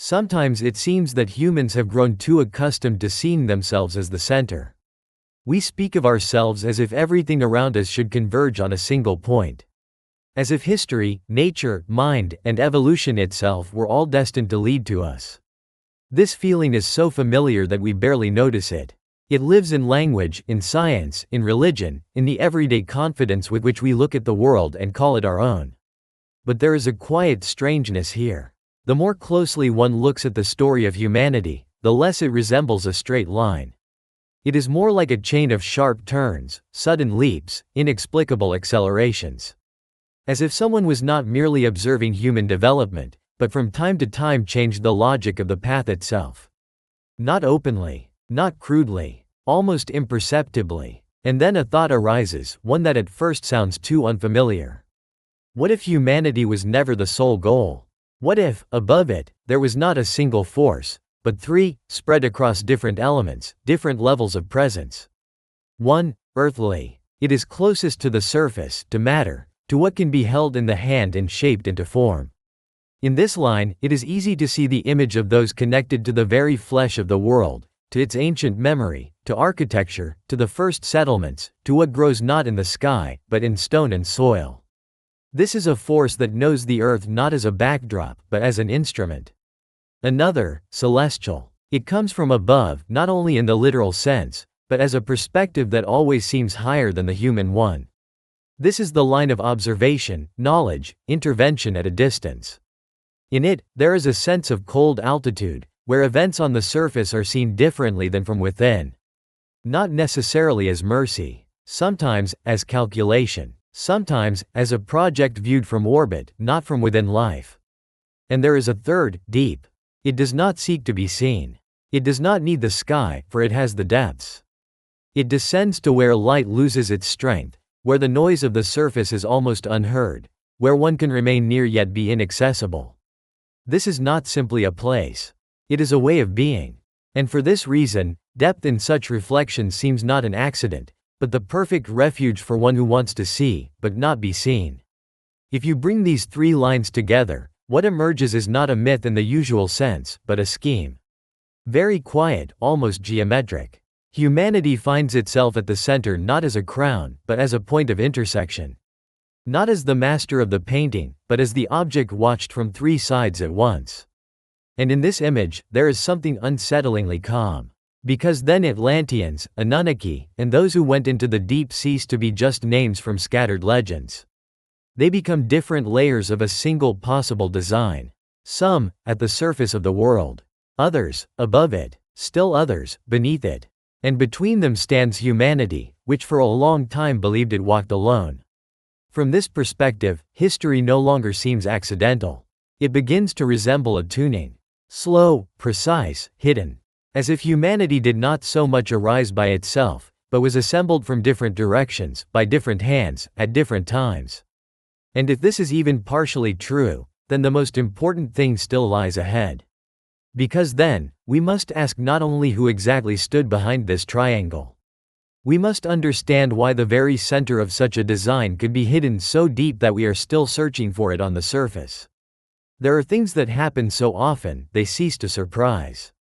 Sometimes it seems that humans have grown too accustomed to seeing themselves as the center. We speak of ourselves as if everything around us should converge on a single point. As if history, nature, mind, and evolution itself were all destined to lead to us. This feeling is so familiar that we barely notice it. It lives in language, in science, in religion, in the everyday confidence with which we look at the world and call it our own. But there is a quiet strangeness here. The more closely one looks at the story of humanity, the less it resembles a straight line. It is more like a chain of sharp turns, sudden leaps, inexplicable accelerations. As if someone was not merely observing human development, but from time to time changed the logic of the path itself. Not openly, not crudely, almost imperceptibly. And then a thought arises, one that at first sounds too unfamiliar. What if humanity was never the sole goal? What if, above it, there was not a single force, but three, spread across different elements, different levels of presence? 1. Earthly. It is closest to the surface, to matter, to what can be held in the hand and shaped into form. In this line, it is easy to see the image of those connected to the very flesh of the world, to its ancient memory, to architecture, to the first settlements, to what grows not in the sky, but in stone and soil. This is a force that knows the earth not as a backdrop, but as an instrument. Another, celestial. It comes from above, not only in the literal sense, but as a perspective that always seems higher than the human one. This is the line of observation, knowledge, intervention at a distance. In it, there is a sense of cold altitude, where events on the surface are seen differently than from within. Not necessarily as mercy, sometimes as calculation, sometimes as a project viewed from orbit, not from within life. And there is a third, deep. It does not seek to be seen. It does not need the sky, for it has the depths. It descends to where light loses its strength, where the noise of the surface is almost unheard, where one can remain near yet be inaccessible. This is not simply a place. It is a way of being. And for this reason, depth in such reflection seems not an accident, but the perfect refuge for one who wants to see, but not be seen. If you bring these three lines together, what emerges is not a myth in the usual sense, but a scheme. Very quiet, almost geometric. Humanity finds itself at the center not as a crown, but as a point of intersection. Not as the master of the painting, but as the object watched from three sides at once. And in this image, there is something unsettlingly calm. Because then Atlanteans, Anunnaki, and those who went into the deep cease to be just names from scattered legends. They become different layers of a single possible design. Some, at the surface of the world. Others, above it. Still others, beneath it. And between them stands humanity, which for a long time believed it walked alone. From this perspective, history no longer seems accidental. It begins to resemble a tuning. Slow, precise, hidden. As if humanity did not so much arise by itself, but was assembled from different directions, by different hands, at different times. And if this is even partially true, then the most important thing still lies ahead. Because then, we must ask not only who exactly stood behind this triangle. We must understand why the very center of such a design could be hidden so deep that we are still searching for it on the surface. There are things that happen so often, they cease to surprise.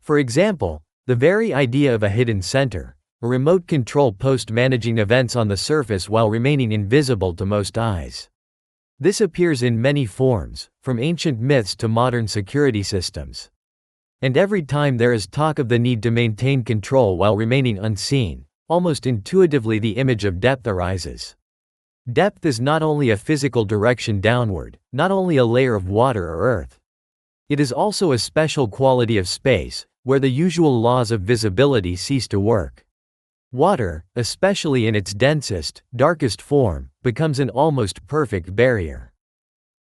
For example, the very idea of a hidden center, a remote control post managing events on the surface while remaining invisible to most eyes. This appears in many forms, from ancient myths to modern security systems. And every time there is talk of the need to maintain control while remaining unseen, almost intuitively the image of depth arises. Depth is not only a physical direction downward, not only a layer of water or earth. It is also a special quality of space, where the usual laws of visibility cease to work. Water, especially in its densest, darkest form, becomes an almost perfect barrier.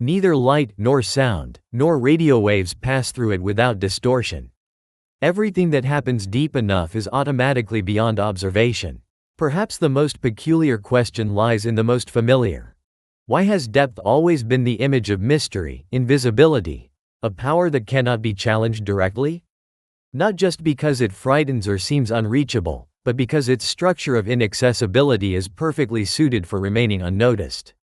Neither light nor sound, nor radio waves pass through it without distortion. Everything that happens deep enough is automatically beyond observation. Perhaps the most peculiar question lies in the most familiar. Why has depth always been the image of mystery, invisibility, a power that cannot be challenged directly? Not just because it frightens or seems unreachable, but because its structure of inaccessibility is perfectly suited for remaining unnoticed.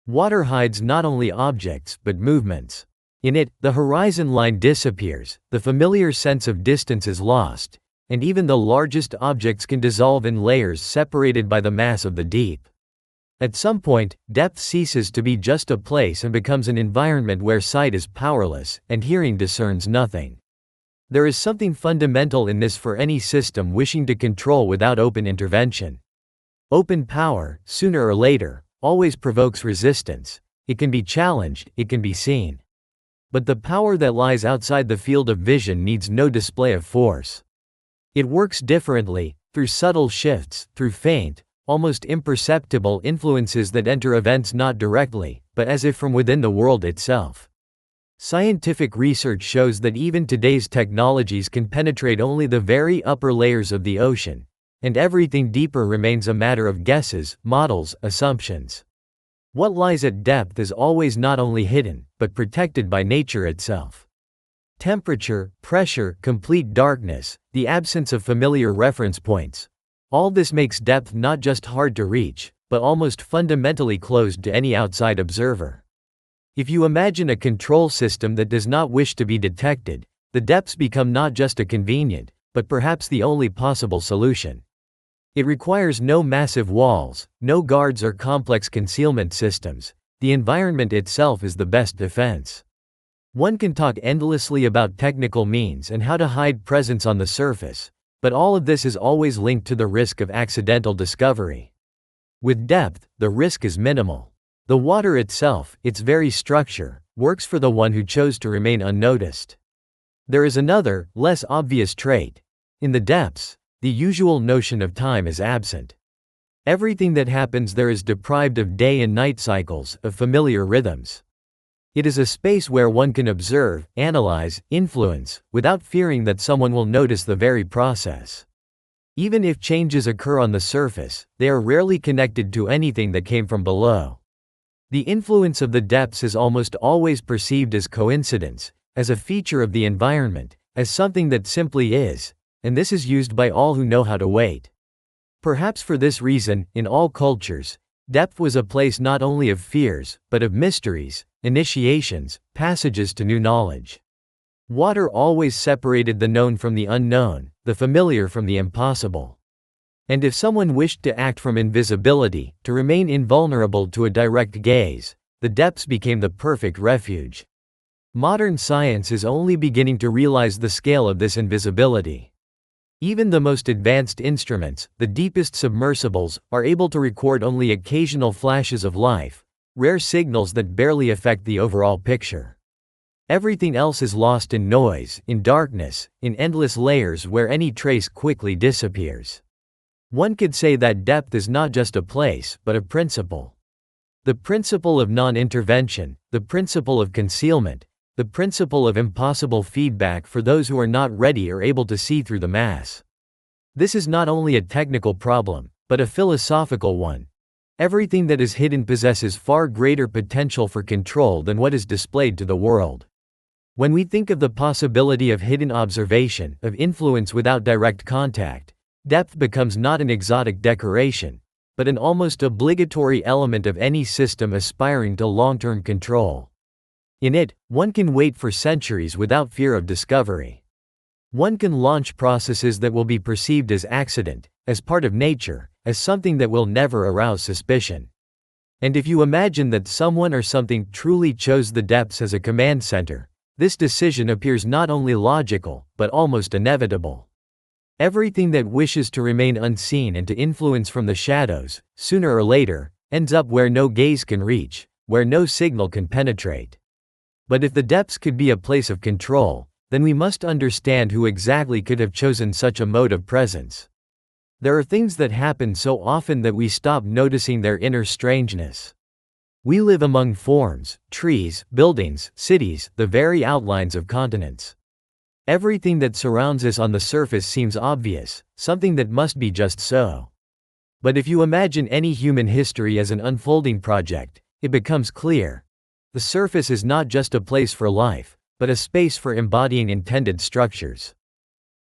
Water hides not only objects, but movements. In it, the horizon line disappears, the familiar sense of distance is lost, and even the largest objects can dissolve in layers separated by the mass of the deep. At some point, depth ceases to be just a place and becomes an environment where sight is powerless, and hearing discerns nothing. There is something fundamental in this for any system wishing to control without open intervention. Open power, sooner or later, always provokes resistance. It can be challenged, it can be seen. But the power that lies outside the field of vision needs no display of force. It works differently, through subtle shifts, through faint, almost imperceptible influences that enter events not directly, but as if from within the world itself. Scientific research shows that even today's technologies can penetrate only the very upper layers of the ocean, and everything deeper remains a matter of guesses, models, assumptions. What lies at depth is always not only hidden, but protected by nature itself. Temperature, pressure, complete darkness, the absence of familiar reference points. All this makes depth not just hard to reach, but almost fundamentally closed to any outside observer. If you imagine a control system that does not wish to be detected, the depths become not just a convenient, but perhaps the only possible solution. It requires no massive walls, no guards or complex concealment systems. The environment itself is the best defense. One can talk endlessly about technical means and how to hide presence on the surface, but all of this is always linked to the risk of accidental discovery. With depth, the risk is minimal. The water itself, its very structure, works for the one who chose to remain unnoticed. There is another, less obvious trait. In the depths, the usual notion of time is absent. Everything that happens there is deprived of day and night cycles, of familiar rhythms. It is a space where one can observe, analyze, influence, without fearing that someone will notice the very process. Even if changes occur on the surface, they are rarely connected to anything that came from below. The influence of the depths is almost always perceived as coincidence, as a feature of the environment, as something that simply is, and this is used by all who know how to wait. Perhaps for this reason, in all cultures, depth was a place not only of fears, but of mysteries, initiations, passages to new knowledge. Water always separated the known from the unknown, the familiar from the impossible. And if someone wished to act from invisibility, to remain invulnerable to a direct gaze, the depths became the perfect refuge. Modern science is only beginning to realize the scale of this invisibility. Even the most advanced instruments, the deepest submersibles, are able to record only occasional flashes of life, rare signals that barely affect the overall picture. Everything else is lost in noise, in darkness, in endless layers where any trace quickly disappears. One could say that depth is not just a place, but a principle. The principle of non-intervention, the principle of concealment, the principle of impossible feedback for those who are not ready or able to see through the mass. This is not only a technical problem, but a philosophical one. Everything that is hidden possesses far greater potential for control than what is displayed to the world. When we think of the possibility of hidden observation, of influence without direct contact, depth becomes not an exotic decoration, but an almost obligatory element of any system aspiring to long-term control. In it, one can wait for centuries without fear of discovery. One can launch processes that will be perceived as accident, as part of nature, as something that will never arouse suspicion. And if you imagine that someone or something truly chose the depths as a command center, this decision appears not only logical, but almost inevitable. Everything that wishes to remain unseen and to influence from the shadows, sooner or later, ends up where no gaze can reach, where no signal can penetrate. But if the depths could be a place of control, then we must understand who exactly could have chosen such a mode of presence. There are things that happen so often that we stop noticing their inner strangeness. We live among forms, trees, buildings, cities, the very outlines of continents. Everything that surrounds us on the surface seems obvious, something that must be just so. But if you imagine any human history as an unfolding project, it becomes clear. The surface is not just a place for life, but a space for embodying intended structures.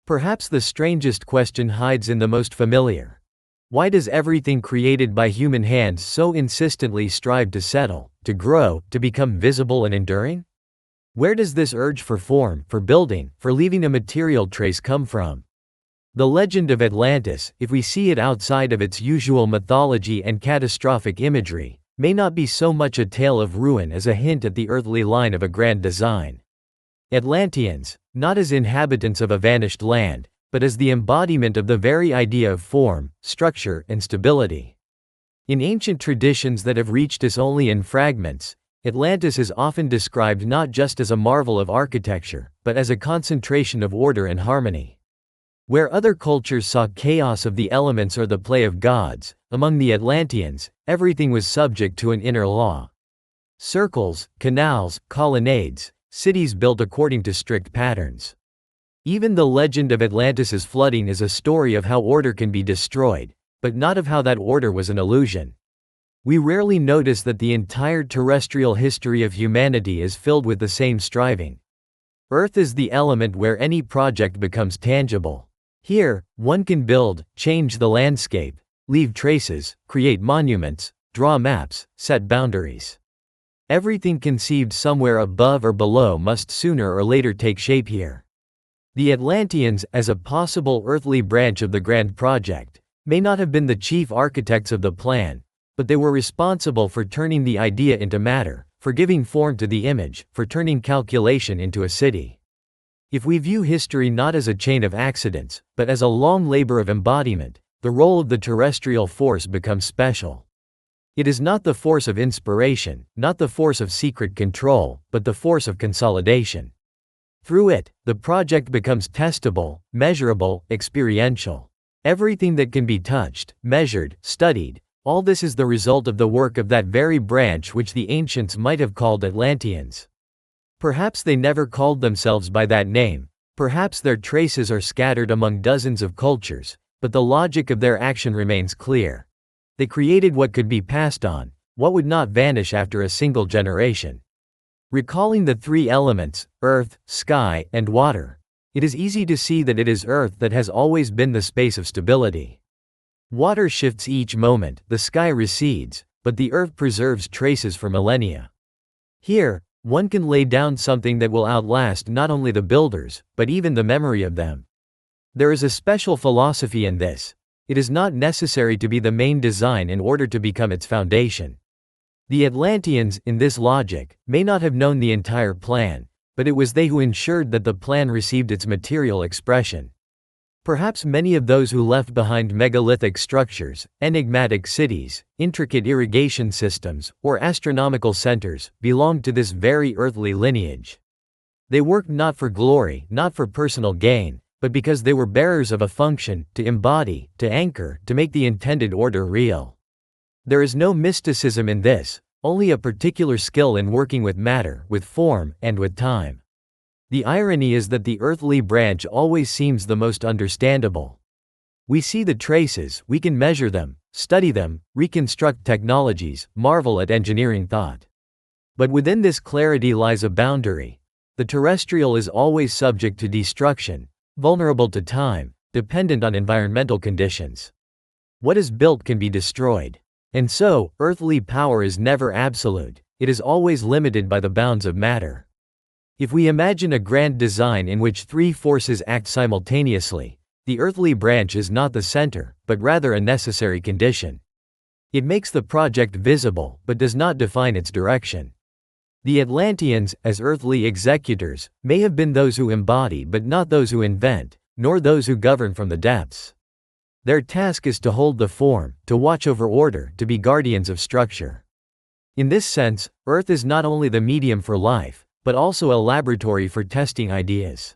Perhaps the strangest question hides in the most familiar. Why does everything created by human hands so insistently strive to settle, to grow, to become visible and enduring? Where does this urge for form, for building, for leaving a material trace come from? The legend of Atlantis, if we see it outside of its usual mythology and catastrophic imagery, may not be so much a tale of ruin as a hint at the earthly line of a grand design. Atlanteans, not as inhabitants of a vanished land, but as the embodiment of the very idea of form, structure, and stability. In ancient traditions that have reached us only in fragments, Atlantis is often described not just as a marvel of architecture, but as a concentration of order and harmony. Where other cultures saw chaos of the elements or the play of gods, among the Atlanteans, everything was subject to an inner law. Circles, canals, colonnades, cities built according to strict patterns. Even the legend of Atlantis's flooding is a story of how order can be destroyed, but not of how that order was an illusion. We rarely notice that the entire terrestrial history of humanity is filled with the same striving. Earth is the element where any project becomes tangible. Here, one can build, change the landscape, leave traces, create monuments, draw maps, set boundaries. Everything conceived somewhere above or below must sooner or later take shape here. The Atlanteans, as a possible earthly branch of the grand project, may not have been the chief architects of the plan, but they were responsible for turning the idea into matter, for giving form to the image, for turning calculation into a city. If we view history not as a chain of accidents, but as a long labor of embodiment, the role of the terrestrial force becomes special. It is not the force of inspiration, not the force of secret control, but the force of consolidation. Through it, the project becomes testable, measurable, experiential. Everything that can be touched, measured, studied, all this is the result of the work of that very branch which the ancients might have called Atlanteans. Perhaps they never called themselves by that name, perhaps their traces are scattered among dozens of cultures, but the logic of their action remains clear. They created what could be passed on, what would not vanish after a single generation. Recalling the three elements, earth, sky, and water, it is easy to see that it is earth that has always been the space of stability. Water shifts each moment, the sky recedes, but the earth preserves traces for millennia. Here, one can lay down something that will outlast not only the builders, but even the memory of them. There is a special philosophy in this. It is not necessary to be the main design in order to become its foundation. The Atlanteans, in this logic, may not have known the entire plan, but it was they who ensured that the plan received its material expression. Perhaps many of those who left behind megalithic structures, enigmatic cities, intricate irrigation systems, or astronomical centers, belonged to this very earthly lineage. They worked not for glory, not for personal gain, but because they were bearers of a function, to embody, to anchor, to make the intended order real. There is no mysticism in this, only a particular skill in working with matter, with form, and with time. The irony is that the earthly branch always seems the most understandable. We see the traces, we can measure them, study them, reconstruct technologies, marvel at engineering thought. But within this clarity lies a boundary. The terrestrial is always subject to destruction, vulnerable to time, dependent on environmental conditions. What is built can be destroyed. And so, earthly power is never absolute, it is always limited by the bounds of matter. If we imagine a grand design in which three forces act simultaneously, the earthly branch is not the center, but rather a necessary condition. It makes the project visible, but does not define its direction. The Atlanteans, as earthly executors, may have been those who embody but not those who invent, nor those who govern from the depths. Their task is to hold the form, to watch over order, to be guardians of structure. In this sense, Earth is not only the medium for life, but also a laboratory for testing ideas.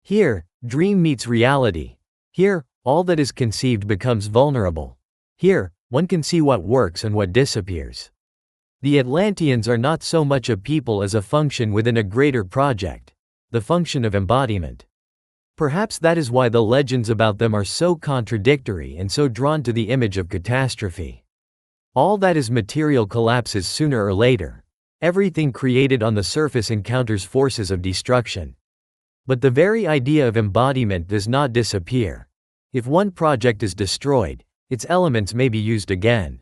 Here, dream meets reality. Here, all that is conceived becomes vulnerable. Here, one can see what works and what disappears. The Atlanteans are not so much a people as a function within a greater project, the function of embodiment. Perhaps that is why the legends about them are so contradictory and so drawn to the image of catastrophe. All that is material collapses sooner or later. Everything created on the surface encounters forces of destruction. But the very idea of embodiment does not disappear. If one project is destroyed, its elements may be used again.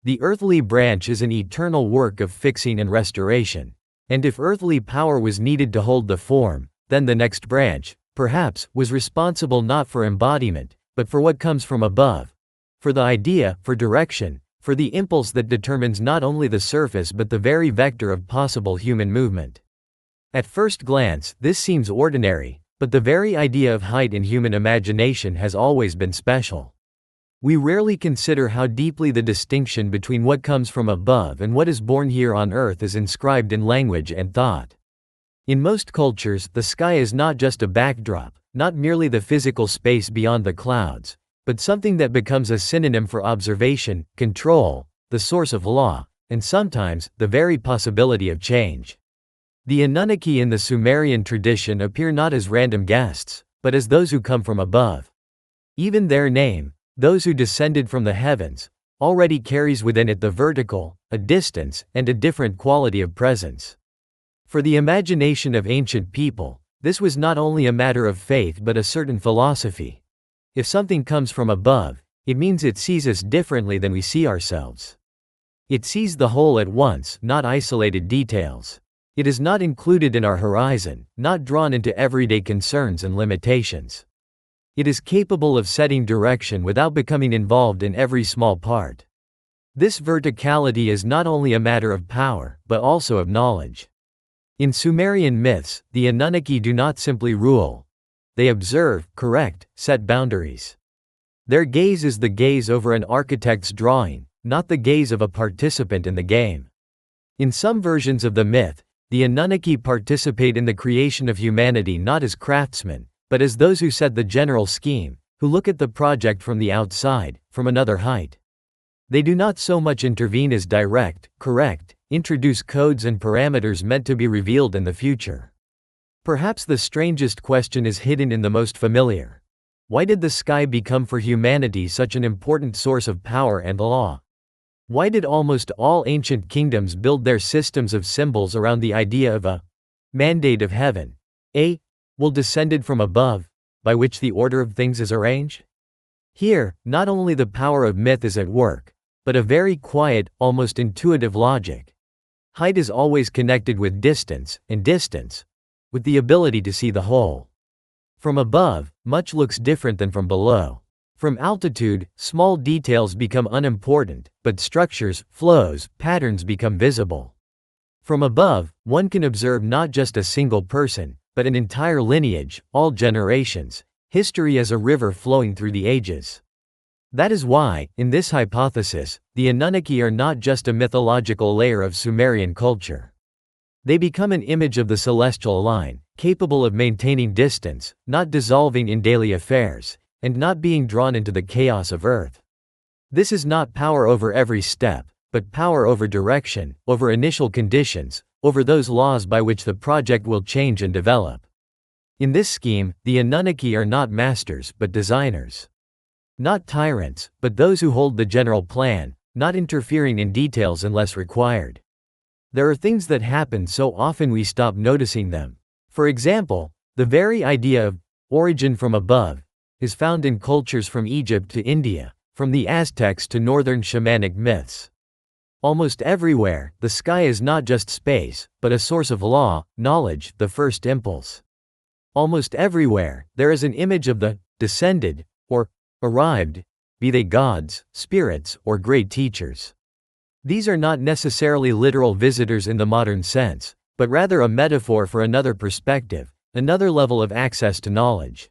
The earthly branch is an eternal work of fixing and restoration. And if earthly power was needed to hold the form, then the next branch, perhaps, was responsible not for embodiment, but for what comes from above. For the idea, for direction, for the impulse that determines not only the surface but the very vector of possible human movement. At first glance, this seems ordinary, but the very idea of height in human imagination has always been special. We rarely consider how deeply the distinction between what comes from above and what is born here on earth is inscribed in language and thought. In most cultures, the sky is not just a backdrop, not merely the physical space beyond the clouds, but something that becomes a synonym for observation, control, the source of law, and sometimes, the very possibility of change. The Anunnaki in the Sumerian tradition appear not as random guests, but as those who come from above. Even their name, those who descended from the heavens, already carries within it the vertical, a distance, and a different quality of presence. For the imagination of ancient people, this was not only a matter of faith but a certain philosophy. If something comes from above, it means it sees us differently than we see ourselves. It sees the whole at once, not isolated details. It is not included in our horizon, not drawn into everyday concerns and limitations. It is capable of setting direction without becoming involved in every small part. This verticality is not only a matter of power, but also of knowledge. In Sumerian myths, the Anunnaki do not simply rule. They observe, correct, set boundaries. Their gaze is the gaze over an architect's drawing, not the gaze of a participant in the game. In some versions of the myth, the Anunnaki participate in the creation of humanity not as craftsmen, but as those who set the general scheme, who look at the project from the outside, from another height. They do not so much intervene as direct, correct, introduce codes and parameters meant to be revealed in the future. Perhaps the strangest question is hidden in the most familiar. Why did the sky become for humanity such an important source of power and law? Why did almost all ancient kingdoms build their systems of symbols around the idea of a mandate of heaven, a will descended from above, by which the order of things is arranged? Here, not only the power of myth is at work, but a very quiet, almost intuitive logic. Height is always connected with distance, and distance, with the ability to see the whole. From above, much looks different than from below. From altitude, small details become unimportant, but structures, flows, patterns become visible. From above, one can observe not just a single person, but an entire lineage, all generations, history as a river flowing through the ages. That is why, in this hypothesis, the Anunnaki are not just a mythological layer of Sumerian culture. They become an image of the celestial line, capable of maintaining distance, not dissolving in daily affairs, and not being drawn into the chaos of Earth. This is not power over every step, but power over direction, over initial conditions, over those laws by which the project will change and develop. In this scheme, the Anunnaki are not masters but designers. Not tyrants, but those who hold the general plan, not interfering in details unless required. There are things that happen so often we stop noticing them. For example, the very idea of origin from above is found in cultures from Egypt to India, from the Aztecs to northern shamanic myths. Almost everywhere, the sky is not just space, but a source of law, knowledge, the first impulse. Almost everywhere, there is an image of the descended, or arrived, be they gods, spirits, or great teachers. These are not necessarily literal visitors in the modern sense, but rather a metaphor for another perspective, another level of access to knowledge.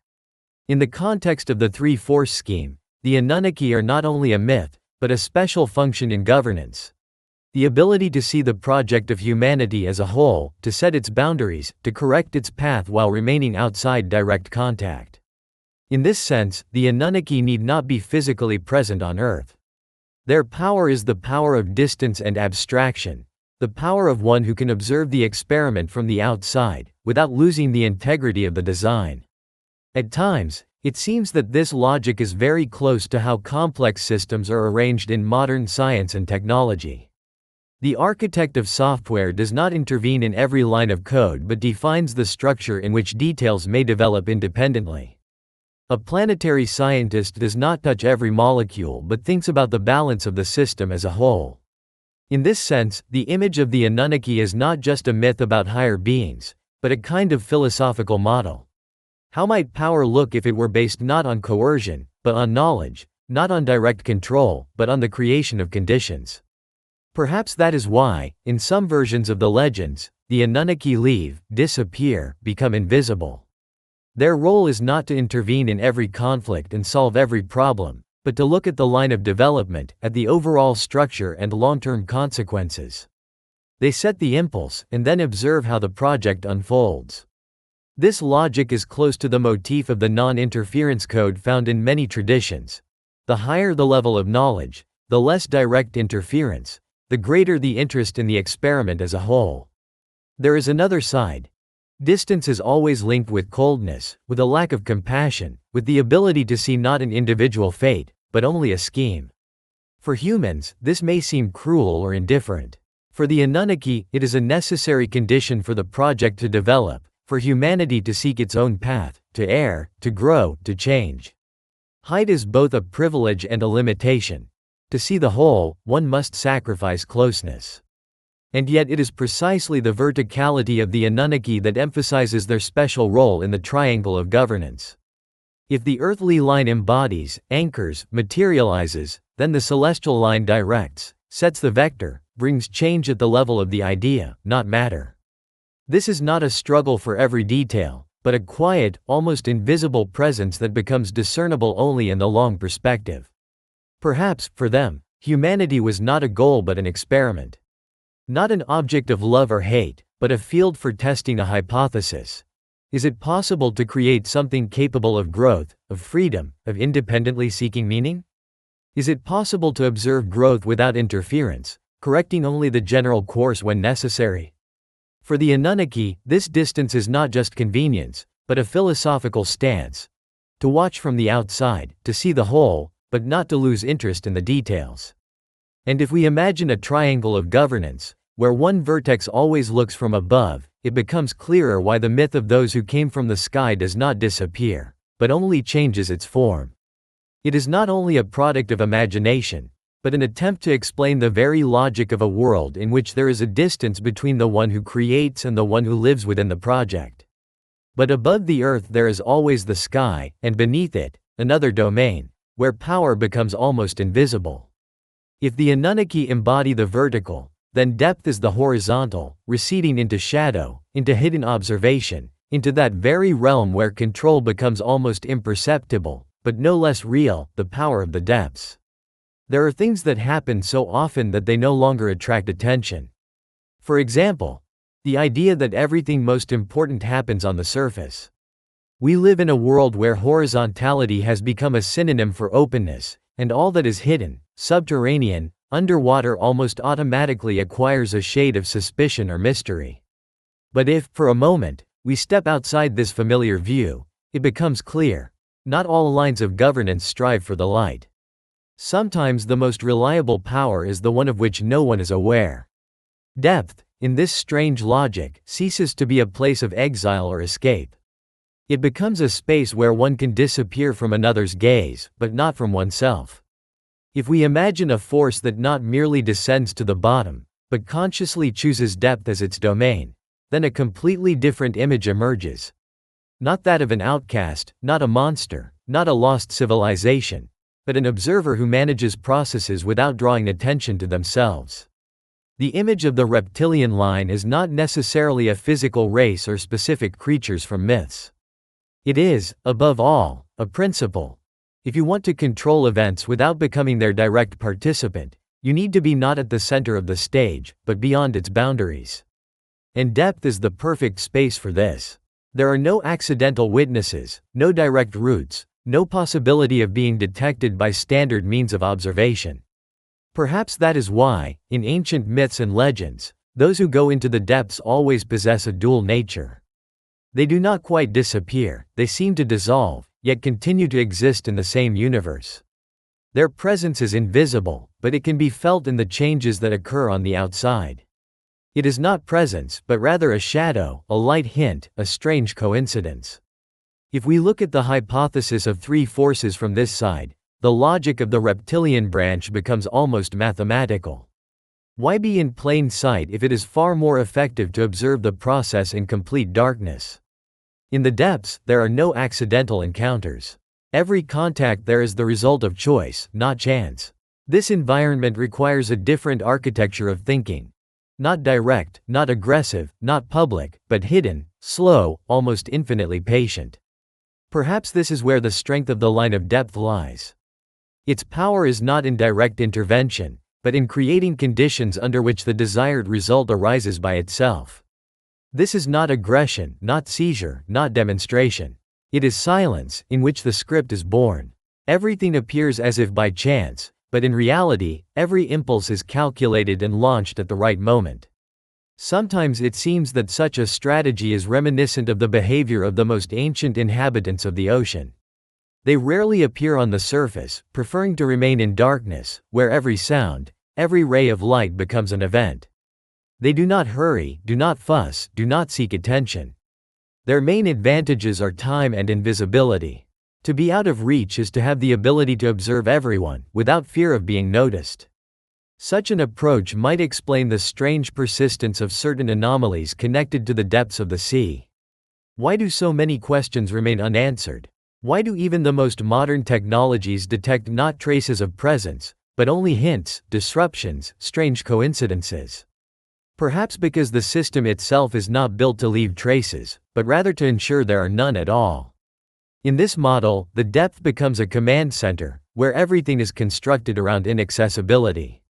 In the context of the three-force scheme, the Anunnaki are not only a myth, but a special function in governance. The ability to see the project of humanity as a whole, to set its boundaries, to correct its path while remaining outside direct contact. In this sense, the Anunnaki need not be physically present on Earth. Their power is the power of distance and abstraction, the power of one who can observe the experiment from the outside, without losing the integrity of the design. At times, it seems that this logic is very close to how complex systems are arranged in modern science and technology. The architect of software does not intervene in every line of code but defines the structure in which details may develop independently. A planetary scientist does not touch every molecule but thinks about the balance of the system as a whole. In this sense, the image of the Anunnaki is not just a myth about higher beings, but a kind of philosophical model. How might power look if it were based not on coercion, but on knowledge, not on direct control, but on the creation of conditions? Perhaps that is why, in some versions of the legends, the Anunnaki leave, disappear, become invisible. Their role is not to intervene in every conflict and solve every problem, but to look at the line of development, at the overall structure and long-term consequences. They set the impulse, and then observe how the project unfolds. This logic is close to the motif of the non-interference code found in many traditions. The higher the level of knowledge, the less direct interference, the greater the interest in the experiment as a whole. There is another side. Distance is always linked with coldness, with a lack of compassion, with the ability to see not an individual fate, but only a scheme. For humans, this may seem cruel or indifferent. For the Anunnaki, it is a necessary condition for the project to develop, for humanity to seek its own path, to err, to grow, to change. Height is both a privilege and a limitation. To see the whole, one must sacrifice closeness. And yet it is precisely the verticality of the Anunnaki that emphasizes their special role in the triangle of governance. If the earthly line embodies, anchors, materializes, then the celestial line directs, sets the vector, brings change at the level of the idea, not matter. This is not a struggle for every detail, but a quiet, almost invisible presence that becomes discernible only in the long perspective. Perhaps, for them, humanity was not a goal but an experiment. Not an object of love or hate, but a field for testing a hypothesis. Is it possible to create something capable of growth, of freedom, of independently seeking meaning? Is it possible to observe growth without interference, correcting only the general course when necessary? For the Anunnaki, this distance is not just convenience, but a philosophical stance. To watch from the outside, to see the whole, but not to lose interest in the details. And if we imagine a triangle of governance, where one vertex always looks from above, it becomes clearer why the myth of those who came from the sky does not disappear, but only changes its form. It is not only a product of imagination, but an attempt to explain the very logic of a world in which there is a distance between the one who creates and the one who lives within the project. But above the earth there is always the sky, and beneath it, another domain, where power becomes almost invisible. If the Anunnaki embody the vertical, then depth is the horizontal, receding into shadow, into hidden observation, into that very realm where control becomes almost imperceptible, but no less real, the power of the depths. There are things that happen so often that they no longer attract attention. For example, the idea that everything most important happens on the surface. We live in a world where horizontality has become a synonym for openness, and all that is hidden, subterranean, underwater almost automatically acquires a shade of suspicion or mystery. But if, for a moment, we step outside this familiar view, it becomes clear. Not all lines of governance strive for the light. Sometimes the most reliable power is the one of which no one is aware. Depth, in this strange logic, ceases to be a place of exile or escape. It becomes a space where one can disappear from another's gaze, but not from oneself. If we imagine a force that not merely descends to the bottom, but consciously chooses depth as its domain, then a completely different image emerges. Not that of an outcast, not a monster, not a lost civilization, but an observer who manages processes without drawing attention to themselves. The image of the reptilian line is not necessarily a physical race or specific creatures from myths. It is, above all, a principle. If you want to control events without becoming their direct participant, you need to be not at the center of the stage, but beyond its boundaries. And depth is the perfect space for this. There are no accidental witnesses, no direct routes, no possibility of being detected by standard means of observation. Perhaps that is why, in ancient myths and legends, those who go into the depths always possess a dual nature. They do not quite disappear, they seem to dissolve, yet continue to exist in the same universe. Their presence is invisible, but it can be felt in the changes that occur on the outside. It is not presence, but rather a shadow, a light hint, a strange coincidence. If we look at the hypothesis of three forces from this side, the logic of the reptilian branch becomes almost mathematical. Why be in plain sight if it is far more effective to observe the process in complete darkness? In the depths, there are no accidental encounters. Every contact there is the result of choice, not chance. This environment requires a different architecture of thinking. Not direct, not aggressive, not public, but hidden, slow, almost infinitely patient. Perhaps this is where the strength of the line of depth lies. Its power is not in direct intervention, but in creating conditions under which the desired result arises by itself. This is not aggression, not seizure, not demonstration. It is silence, in which the script is born. Everything appears as if by chance, but in reality, every impulse is calculated and launched at the right moment. Sometimes it seems that such a strategy is reminiscent of the behavior of the most ancient inhabitants of the ocean. They rarely appear on the surface, preferring to remain in darkness, where every sound, every ray of light becomes an event. They do not hurry, do not fuss, do not seek attention. Their main advantages are time and invisibility. To be out of reach is to have the ability to observe everyone, without fear of being noticed. Such an approach might explain the strange persistence of certain anomalies connected to the depths of the sea. Why do so many questions remain unanswered? Why do even the most modern technologies detect not traces of presence, but only hints, disruptions, strange coincidences? Perhaps because the system itself is not built to leave traces, but rather to ensure there are none at all. In this model, the depth becomes a command center, where everything is constructed around inaccessibility.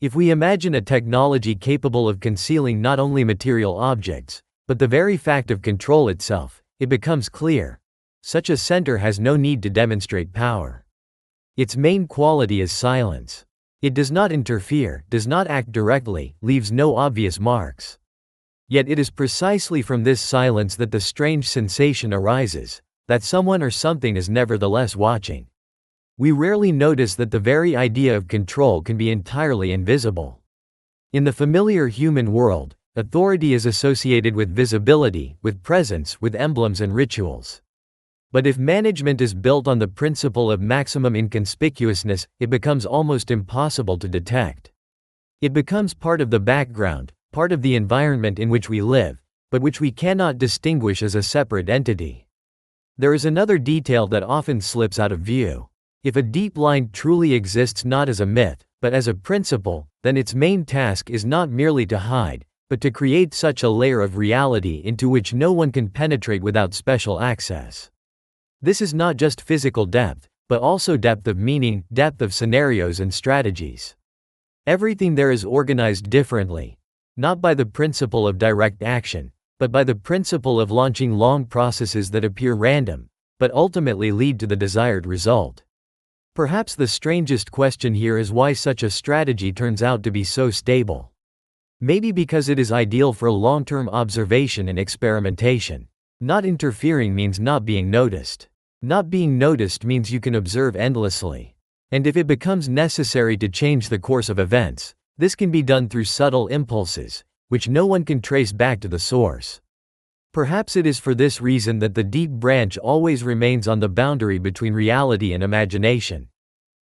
If we imagine a technology capable of concealing not only material objects, but the very fact of control itself, it becomes clear. Such a center has no need to demonstrate power. Its main quality is silence. It does not interfere, does not act directly, leaves no obvious marks. Yet it is precisely from this silence that the strange sensation arises, that someone or something is nevertheless watching. We rarely notice that the very idea of control can be entirely invisible. In the familiar human world, authority is associated with visibility, with presence, with emblems and rituals. But if management is built on the principle of maximum inconspicuousness, it becomes almost impossible to detect. It becomes part of the background, part of the environment in which we live, but which we cannot distinguish as a separate entity. There is another detail that often slips out of view. If a deep line truly exists not as a myth, but as a principle, then its main task is not merely to hide, but to create such a layer of reality into which no one can penetrate without special access. This is not just physical depth, but also depth of meaning, depth of scenarios and strategies. Everything there is organized differently, not by the principle of direct action, but by the principle of launching long processes that appear random, but ultimately lead to the desired result. Perhaps the strangest question here is why such a strategy turns out to be so stable. Maybe because it is ideal for long-term observation and experimentation. Not interfering means not being noticed. Not being noticed means you can observe endlessly. And if it becomes necessary to change the course of events, this can be done through subtle impulses, which no one can trace back to the source. Perhaps it is for this reason that the deep branch always remains on the boundary between reality and imagination.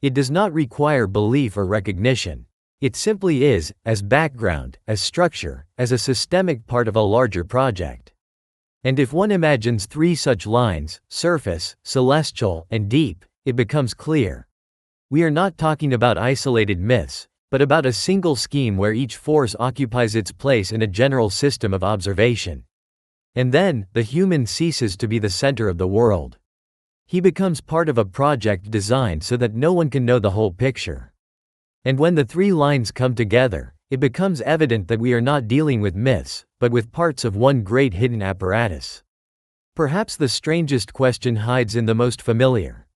It does not require belief or recognition. It simply is, as background, as structure, as a systemic part of a larger project. And if one imagines three such lines, surface, celestial, and deep, it becomes clear. We are not talking about isolated myths, but about a single scheme where each force occupies its place in a general system of observation. And then, the human ceases to be the center of the world. He becomes part of a project designed so that no one can know the whole picture. And when the three lines come together, it becomes evident that we are not dealing with myths, but with parts of one great hidden apparatus. Perhaps the strangest question hides in the most familiar.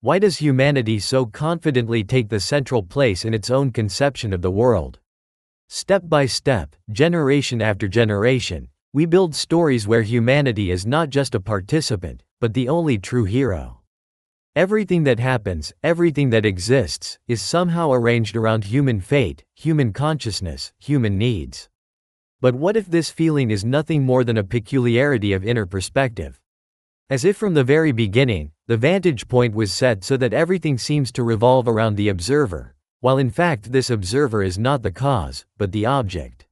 Why does humanity so confidently take the central place in its own conception of the world? Step by step, generation after generation, we build stories where humanity is not just a participant, but the only true hero. Everything that happens, everything that exists, is somehow arranged around human fate, human consciousness, human needs. But what if this feeling is nothing more than a peculiarity of inner perspective? As if from the very beginning, the vantage point was set so that everything seems to revolve around the observer, while in fact this observer is not the cause, but the object.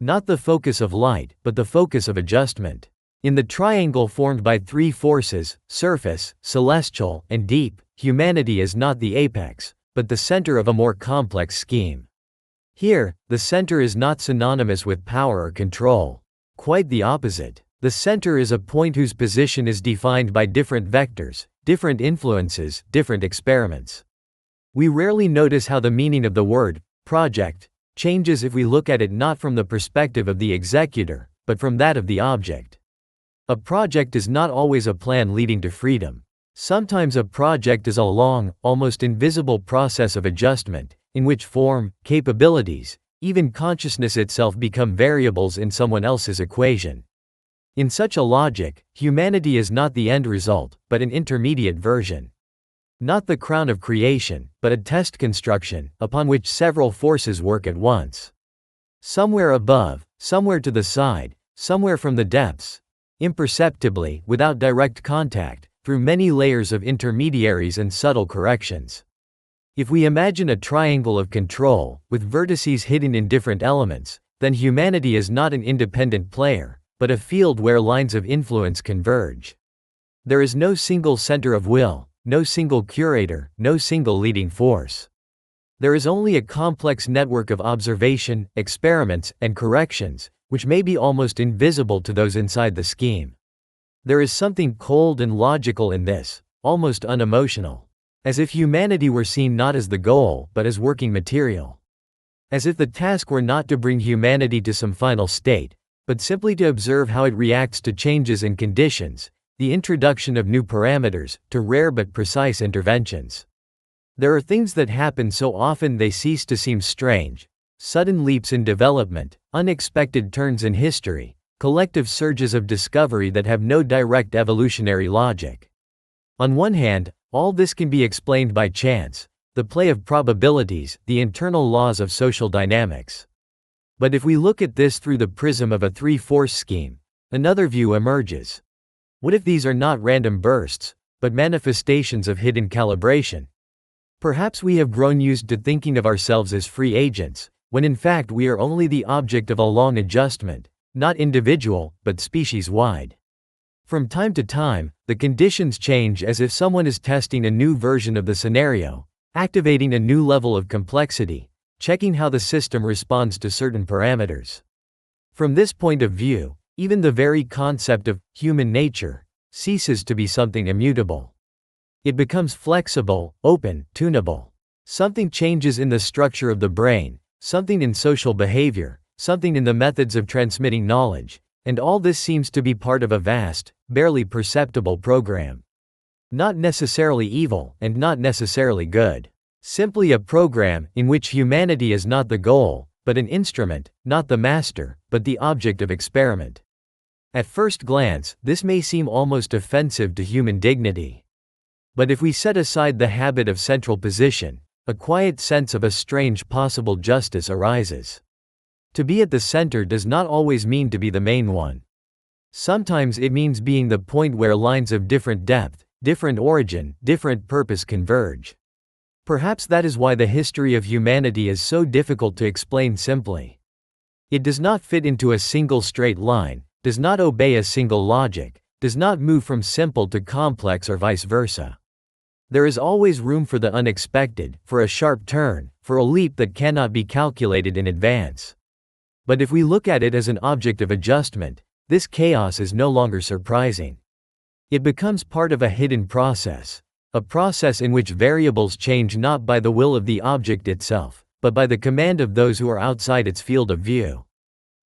Not the focus of light, but the focus of adjustment. In the triangle formed by three forces, surface, celestial, and deep, humanity is not the apex, but the center of a more complex scheme. Here, the center is not synonymous with power or control. Quite the opposite. The center is a point whose position is defined by different vectors, different influences, different experiments. We rarely notice how the meaning of the word project changes if we look at it not from the perspective of the executor, but from that of the object. A project is not always a plan leading to freedom. Sometimes a project is a long, almost invisible process of adjustment, in which form, capabilities, even consciousness itself become variables in someone else's equation. In such a logic, humanity is not the end result, but an intermediate version. Not the crown of creation, but a test construction, upon which several forces work at once. Somewhere above, somewhere to the side, somewhere from the depths, imperceptibly, without direct contact, through many layers of intermediaries and subtle corrections. If we imagine a triangle of control, with vertices hidden in different elements, then humanity is not an independent player, but a field where lines of influence converge. There is no single center of will, no single curator, no single leading force. There is only a complex network of observation, experiments, and corrections, which may be almost invisible to those inside the scheme. There is something cold and logical in this, almost unemotional. As if humanity were seen not as the goal, but as working material. As if the task were not to bring humanity to some final state, but simply to observe how it reacts to changes in conditions, the introduction of new parameters, to rare but precise interventions. There are things that happen so often they cease to seem strange. Sudden leaps in development, unexpected turns in history, collective surges of discovery that have no direct evolutionary logic. On one hand, all this can be explained by chance, the play of probabilities, the internal laws of social dynamics. But if we look at this through the prism of a three-force scheme, another view emerges. What if these are not random bursts, but manifestations of hidden calibration? Perhaps we have grown used to thinking of ourselves as free agents, when in fact we are only the object of a long adjustment, not individual, but species-wide. From time to time, the conditions change as if someone is testing a new version of the scenario, activating a new level of complexity, checking how the system responds to certain parameters. From this point of view, even the very concept of human nature ceases to be something immutable. It becomes flexible, open, tunable. Something changes in the structure of the brain, something in social behavior, something in the methods of transmitting knowledge, and all this seems to be part of a vast, barely perceptible program. Not necessarily evil, and not necessarily good. Simply a program in which humanity is not the goal, but an instrument, not the master, but the object of experiment. At first glance, this may seem almost offensive to human dignity. But if we set aside the habit of central position, a quiet sense of a strange possible justice arises. To be at the center does not always mean to be the main one. Sometimes it means being the point where lines of different depth, different origin, different purpose converge. Perhaps that is why the history of humanity is so difficult to explain simply. It does not fit into a single straight line, does not obey a single logic, does not move from simple to complex or vice versa. There is always room for the unexpected, for a sharp turn, for a leap that cannot be calculated in advance. But if we look at it as an object of adjustment, this chaos is no longer surprising. It becomes part of a hidden process. A process in which variables change not by the will of the object itself, but by the command of those who are outside its field of view.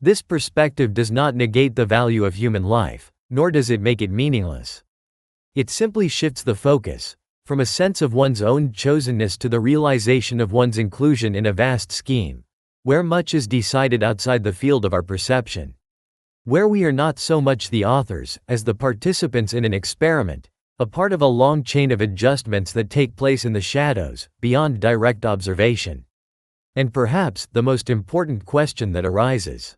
This perspective does not negate the value of human life, nor does it make it meaningless. It simply shifts the focus, from a sense of one's own chosenness to the realization of one's inclusion in a vast scheme, where much is decided outside the field of our perception. Where we are not so much the authors, as the participants in an experiment, a part of a long chain of adjustments that take place in the shadows, beyond direct observation. And perhaps, the most important question that arises.